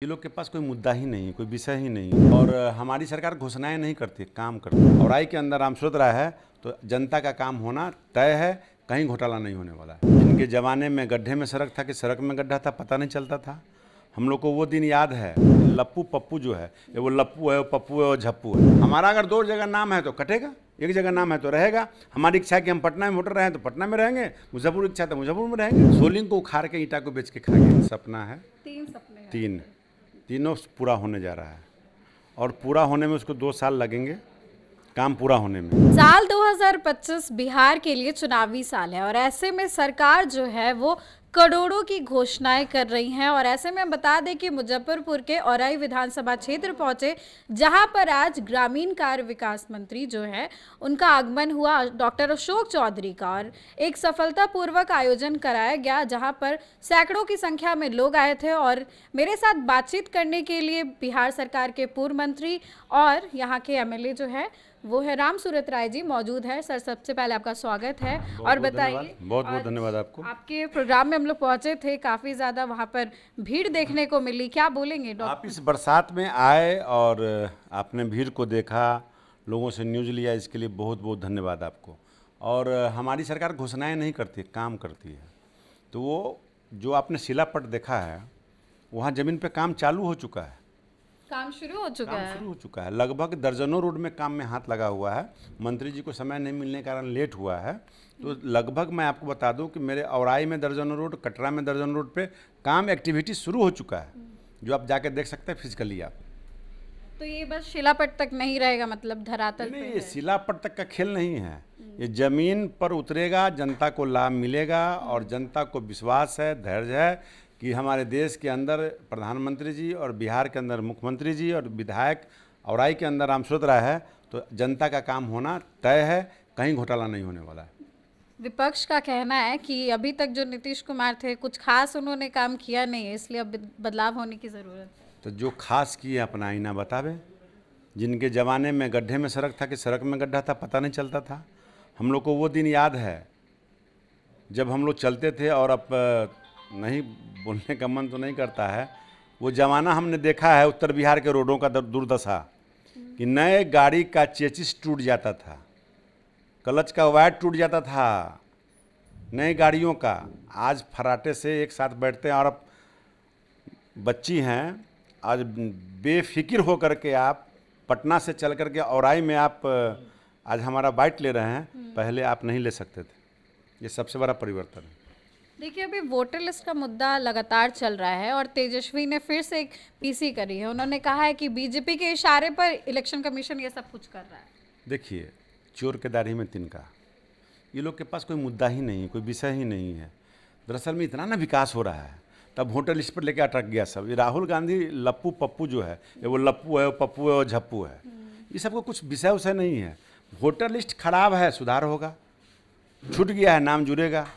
ये लोग के पास कोई मुद्दा ही नहीं, कोई विषय ही नहीं। और हमारी सरकार घोषणाएं नहीं करती, काम करती है। और आई के अंदर रामसूरत राय है तो जनता का काम होना तय है, कहीं घोटाला नहीं होने वाला है। इनके ज़माने में गड्ढे में सड़क था कि सड़क में गड्ढा था, पता नहीं चलता था। हम लोग को वो दिन याद है। लप्पू पप्पू जो है, ये वो लप्पू है, वो पप्पू है, वो झप्पू है। हमारा अगर दो जगह नाम है तो कटेगा, एक जगह नाम है तो रहेगा। हमारी इच्छा है कि हम पटना में वोटर रहे तो पटना में रहेंगे, मुजफ्फरपुर इच्छा है तो मुजफ्फरपुर में रहेंगे। सोलिंग को उखाड़ के ईटा को बेच के खाएंगे। सपना है, तीन सपने हैं। तीनों पूरा होने जा रहा है और पूरा होने में उसको 2 साल लगेंगे, काम पूरा होने में। साल 2025 बिहार के लिए चुनावी साल है और ऐसे में सरकार जो है वो करोड़ों की घोषणाएं कर रही हैं। और ऐसे में हम बता दें कि मुजफ्फरपुर के औराई विधानसभा क्षेत्र पहुंचे, जहां पर आज ग्रामीण कार्य विकास मंत्री जो है उनका आगमन हुआ डॉक्टर अशोक चौधरी का, और एक सफलतापूर्वक आयोजन कराया गया जहां पर सैकड़ों की संख्या में लोग आए थे। और मेरे साथ बातचीत करने के लिए बिहार सरकार के पूर्व मंत्री और यहाँ के एमएलए जो है वो है रामसूरत राय जी मौजूद है। सर, सबसे पहले आपका स्वागत है। और बताइए, बहुत बहुत धन्यवाद आपको। आपके प्रोग्राम में हम लोग पहुंचे थे, काफी ज्यादा वहां पर भीड़ देखने को मिली, क्या बोलेंगे आप डॉक्टर? इस बरसात में आए और आपने भीड़ को देखा, लोगों से न्यूज़ लिया, इसके लिए बहुत बहुत धन्यवाद आपको। और हमारी सरकार घोषणाएं नहीं करती, काम करती है। तो वो जो आपने शिलापट देखा है, वहाँ ज़मीन पे काम चालू हो चुका है, काम शुरू हो चुका है। शुरू हो चुका है। लगभग दर्जनों रोड में काम में हाथ लगा हुआ है। मंत्री जी को समय नहीं मिलने के कारण लेट हुआ है। तो लगभग मैं आपको बता दूं कि मेरे औराई में दर्जनों रोड, कटरा में दर्जनों रोड पे काम एक्टिविटी शुरू हो चुका है, जो आप जाके देख सकते हैं फिजिकली आप। तो ये बस शिलापट तक नहीं रहेगा, मतलब धरातल पे नहीं, ये है। शिलापट तक का खेल नहीं है। ये जमीन पर उतरेगा, जनता को लाभ मिलेगा और जनता को विश्वास है, धैर्य है कि हमारे देश के अंदर प्रधानमंत्री जी और बिहार के अंदर मुख्यमंत्री जी और विधायक औराई के अंदर रामसूरत राय है तो जनता का काम होना तय है, कहीं घोटाला नहीं होने वाला है। विपक्ष का कहना है कि अभी तक जो नीतीश कुमार थे कुछ खास उन्होंने काम किया नहीं है, इसलिए अब बदलाव होने की जरूरत है। तो जो खास किए अपना आईना बतावे। जिनके ज़माने में गड्ढे में सड़क था कि सड़क में गड्ढा था, पता नहीं चलता था। हम लोग को वो दिन याद है जब हम लोग चलते थे। और अब नहीं बोलने का मन तो नहीं करता है। वो ज़माना हमने देखा है उत्तर बिहार के रोडों का दुर्दशा, कि नए गाड़ी का चेसिस टूट जाता था, क्लच का वायर टूट जाता था नई गाड़ियों का। आज फराटे से एक साथ बैठते हैं और अब बच्ची हैं, आज बेफिक्र हो करके आप पटना से चल करके औराई में आप आज हमारा बाइट ले रहे हैं, पहले आप नहीं ले सकते थे। ये सबसे बड़ा परिवर्तन है। देखिए, अभी वोटर लिस्ट का मुद्दा लगातार चल रहा है और तेजस्वी ने फिर से एक पीसी करी है। उन्होंने कहा है कि बीजेपी के इशारे पर इलेक्शन कमीशन ये सब कुछ कर रहा है। देखिए, चोर के दाढ़ी में तिनका। ये लोग के पास कोई मुद्दा ही नहीं, कोई विषय ही नहीं है। दरअसल में इतना ना विकास हो रहा है, तब वोटर लिस्ट पर लेके अटक गया सब। ये राहुल गांधी लप्पू पप्पू जो है, ये वो लप्पू है, वो पप्पू है, वो झप्पू है। ये सबको कुछ विषय उषय नहीं है। वोटर लिस्ट खराब है, सुधार होगा। छूट गया है, नाम जुड़ेगा।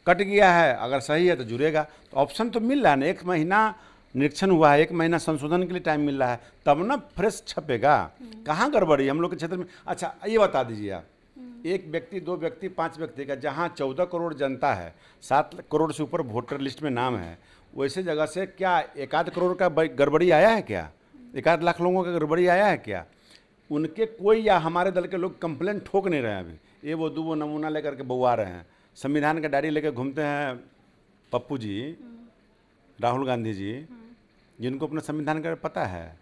कट गया है, अगर सही है तो जुड़ेगा। तो ऑप्शन तो मिल रहा है ना, 1 महीना निरीक्षण हुआ है, 1 महीना संशोधन के लिए टाइम मिल रहा है, तब ना फ्रेश छपेगा। कहाँ गड़बड़ी हम लोग के क्षेत्र में? अच्छा, ये बता दीजिए आप, 1 व्यक्ति, 2 व्यक्ति, 5 व्यक्ति का, जहाँ 14 करोड़ जनता है, 7 करोड़ से ऊपर वोटर लिस्ट में नाम है, वैसे जगह से क्या 1 करोड़ का गड़बड़ी आया है क्या? 1 लाख लोगों का गड़बड़ी आया है क्या? उनके कोई या हमारे दल के लोग कंप्लेंट ठोक नहीं रहे हैं अभी। ये वो दो वो नमूना लेकर के बउआ रहे हैं, संविधान का डायरी लेकर घूमते हैं पप्पू जी, राहुल गांधी जी, जिनको अपना संविधान का पता है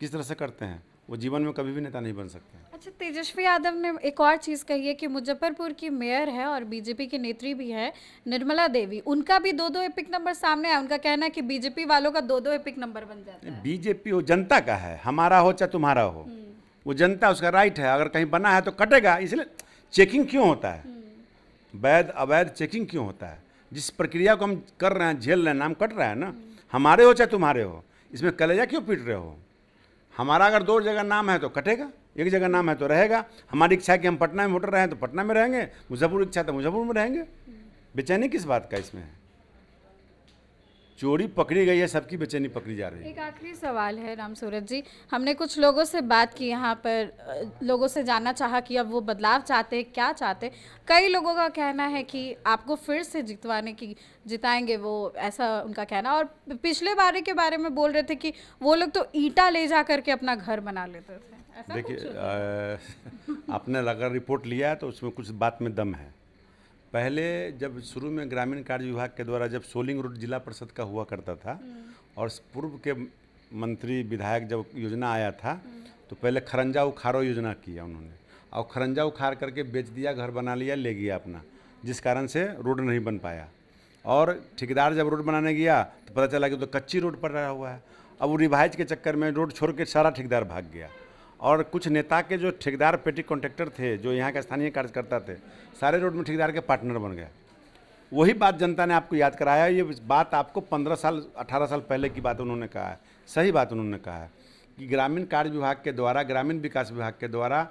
किस तरह से करते हैं। वो जीवन में कभी भी नेता नहीं बन सकते हैं। अच्छा, तेजस्वी यादव ने एक और चीज़ कही है कि मुजफ्फरपुर की मेयर है और बीजेपी की नेत्री भी है निर्मला देवी, उनका भी 2-2 एपिक नंबर सामने आया। उनका कहना है कि बीजेपी वालों का 2-2 एपिक नंबर बन जाता है। बीजेपी वो जनता का है, हमारा हो चाहे तुम्हारा हो, वो जनता, उसका राइट है। अगर कहीं बना है तो कटेगा। इसलिए चेकिंग क्यों होता है? वैध अवैध चेकिंग क्यों होता है? जिस प्रक्रिया को हम कर रहे हैं, झेल रहे हैं, नाम कट रहा है ना। हमारे हो चाहे तुम्हारे हो, इसमें कलेजा क्यों पीट रहे हो? हमारा अगर 2 जगह नाम है तो कटेगा, एक जगह नाम है तो रहेगा। हमारी इच्छा है कि हम पटना में वोटर रहे तो पटना में रहेंगे, मुजफ्फरपुर इच्छा तो मुजफ्फरपुर में रहेंगे। बेचैनी किस बात का इसमें है? चोरी पकड़ी गई है, सबकी बेचैनी पकड़ी जा रही है। एक आखिरी सवाल है राम सूरत जी, हमने कुछ लोगों से बात की यहाँ पर, लोगों से जानना चाहा कि अब वो बदलाव चाहते हैं, क्या चाहते हैं। कई लोगों का कहना है कि आपको फिर से जिताएंगे, वो ऐसा उनका कहना। और पिछले बारे के बारे में बोल रहे थे कि वो लोग तो ईंटा ले जा करके अपना घर बना लेते थे। ऐसा देखिए, आपने अगर रिपोर्ट लिया है तो उसमें कुछ बात में दम है। पहले जब शुरू में ग्रामीण कार्य विभाग के द्वारा जब सोलिंग रोड जिला परिषद का हुआ करता था और पूर्व के मंत्री विधायक जब योजना आया था तो पहले खरंजा उखाड़ो योजना किया उन्होंने, और खरंजा उखाड़ करके बेच दिया, घर बना लिया, ले गया अपना, जिस कारण से रोड नहीं बन पाया। और ठेकेदार जब रोड बनाने गया तो पता चला कि तो कच्ची रोड पर रहा हुआ है। अब वो रिवाइज के चक्कर में रोड छोड़ के सारा ठेकेदार भाग गया, और कुछ नेता के जो ठेकेदार पेटी कॉन्ट्रैक्टर थे, जो यहाँ के स्थानीय कार्यकर्ता थे, सारे रोड में ठेकेदार के पार्टनर बन गए। वही बात जनता ने आपको याद कराया। ये बात आपको 15 साल 18 साल पहले की बात उन्होंने कहा है, सही बात उन्होंने कहा है कि ग्रामीण कार्य विभाग के द्वारा, ग्रामीण विकास विभाग के द्वारा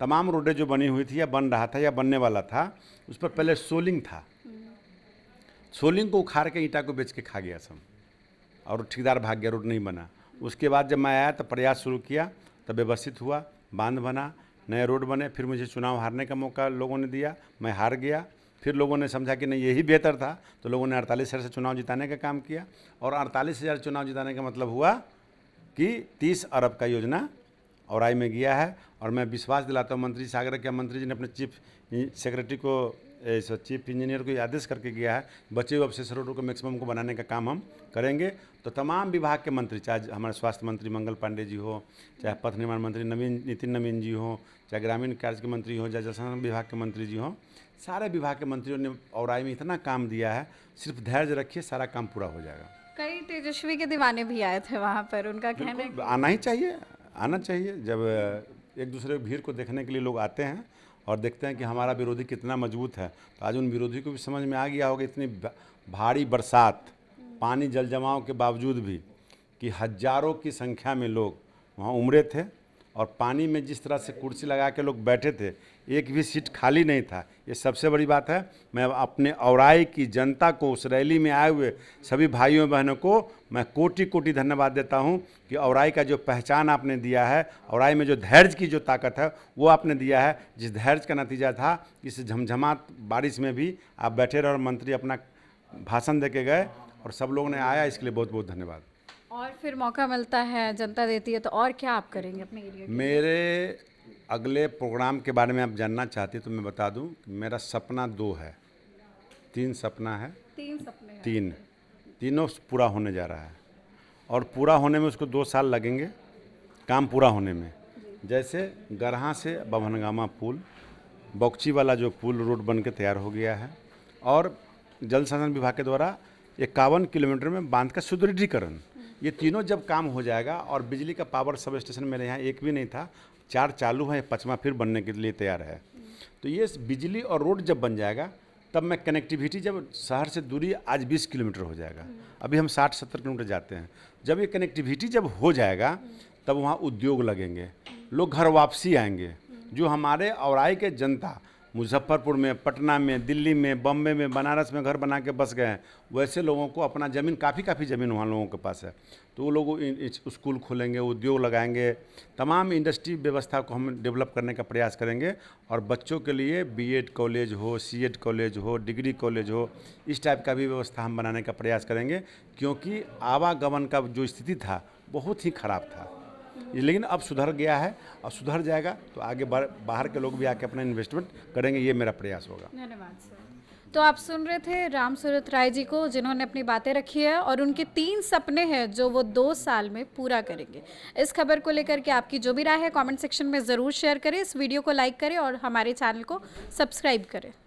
तमाम रोडें जो बनी हुई थी या बन रहा था या बनने वाला था, उस पर पहले सोलिंग था। सोलिंग को उखाड़ के ईंटा को बेच के खा गया सब, और ठेकेदार भाग गया, रोड नहीं बना। उसके बाद जब मैं आया तो प्रयास शुरू किया, तब व्यवस्थित हुआ, बांध बना, नए रोड बने। फिर मुझे चुनाव हारने का मौका लोगों ने दिया, मैं हार गया। फिर लोगों ने समझा कि नहीं यही बेहतर था, तो लोगों ने 48,000 से चुनाव जिताने का काम किया। और 48,000 चुनाव जिताने का मतलब हुआ कि 30 अरब का योजना औराई में गया है। और मैं विश्वास दिलाता हूँ, मंत्री से आग्रह किया, मंत्री जी ने अपने चीफ सेक्रेटरी को, चीफ इंजीनियर को आदेश करके गया है, बचे हुए अवशेष रोडों को मैक्सिमम को बनाने का काम हम करेंगे। तो तमाम विभाग के मंत्री, चाहे हमारे स्वास्थ्य मंत्री मंगल पांडे जी हो, चाहे पथ निर्माण मंत्री नितिन नवीन जी हो, चाहे ग्रामीण कार्य के मंत्री हो, चाहे जल संसाधन विभाग के मंत्री जी हों, सारे विभाग के मंत्रियों ने औराई में इतना काम दिया है, सिर्फ धैर्य रखिए, सारा काम पूरा हो जाएगा। कई तेजस्वी के दीवाने भी आए थे वहाँ पर, उनका कहना है आना ही चाहिए, आना चाहिए। जब एक दूसरे भीड़ को देखने के लिए लोग आते हैं और देखते हैं कि हमारा विरोधी कितना मजबूत है, तो आज उन विरोधी को भी समझ में आ गया होगा, इतनी भारी बरसात, पानी जल जमाव के बावजूद भी, कि हजारों की संख्या में लोग वहाँ उमड़े थे, और पानी में जिस तरह से कुर्सी लगा के लोग बैठे थे, एक भी सीट खाली नहीं था। ये सबसे बड़ी बात है। मैं अपने औराई की जनता को, उस रैली में आए हुए सभी भाइयों बहनों को मैं कोटि कोटि धन्यवाद देता हूं कि औराई का जो पहचान आपने दिया है, औराई में जो धैर्य की जो ताकत है वो आपने दिया है, जिस धैर्य का नतीजा था इस झमझमात बारिश में भी आप बैठे रहे और मंत्री अपना भाषण दे के गए और सब लोगों ने आया, इसके लिए बहुत बहुत धन्यवाद। और फिर मौका मिलता है, जनता देती है, तो और क्या आप करेंगे अपने एरिया के? मेरे अगले प्रोग्राम के बारे में आप जानना चाहती तो मैं बता दूं कि मेरा सपना 2 है, 3 सपना है। 3 सपने हैं। 3 तीनों पूरा होने जा रहा है, और पूरा होने में उसको 2 साल लगेंगे, काम पूरा होने में। जैसे गरहा से बभनगामा पुल, बौकची वाला जो पुल रोड बन के तैयार हो गया है, और जल संसाधन विभाग के द्वारा 51 किलोमीटर में बांध का सुदृढ़ीकरण। ये तीनों जब काम हो जाएगा, और बिजली का पावर सब स्टेशन मेरे यहाँ एक भी नहीं था, 4 चालू हैं, 5वां फिर बनने के लिए तैयार है। तो ये बिजली और रोड जब बन जाएगा, तब मैं कनेक्टिविटी, जब शहर से दूरी आज 20 किलोमीटर हो जाएगा, अभी हम 60-70 किलोमीटर जाते हैं, जब ये कनेक्टिविटी जब हो जाएगा तब वहाँ उद्योग लगेंगे, लोग घर वापसी आएंगे। जो हमारे औराई के जनता मुजफ्फरपुर में, पटना में, दिल्ली में, बम्बे में, बनारस में घर बना के बस गए हैं, वैसे लोगों को अपना ज़मीन, काफ़ी ज़मीन वहाँ लोगों के पास है, तो वो लोग स्कूल खोलेंगे, उद्योग लगाएंगे, तमाम इंडस्ट्री व्यवस्था को हम डेवलप करने का प्रयास करेंगे। और बच्चों के लिए बीएड कॉलेज हो, सीएड कॉलेज हो, डिग्री कॉलेज हो, इस टाइप का भी व्यवस्था हम बनाने का प्रयास करेंगे, क्योंकि आवागमन का जो स्थिति था बहुत ही ख़राब था, लेकिन अब सुधर गया है, और सुधर जाएगा तो आगे बाहर के लोग भी आके अपना इन्वेस्टमेंट करेंगे, ये मेरा प्रयास होगा। धन्यवाद सर। तो आप सुन रहे थे राम सूरत राय जी को, जिन्होंने अपनी बातें रखी है और उनके 3 सपने हैं जो वो 2 साल में पूरा करेंगे। इस खबर को लेकर के आपकी जो भी राय है कमेंट सेक्शन में ज़रूर शेयर करें, इस वीडियो को लाइक करें और हमारे चैनल को सब्सक्राइब करें।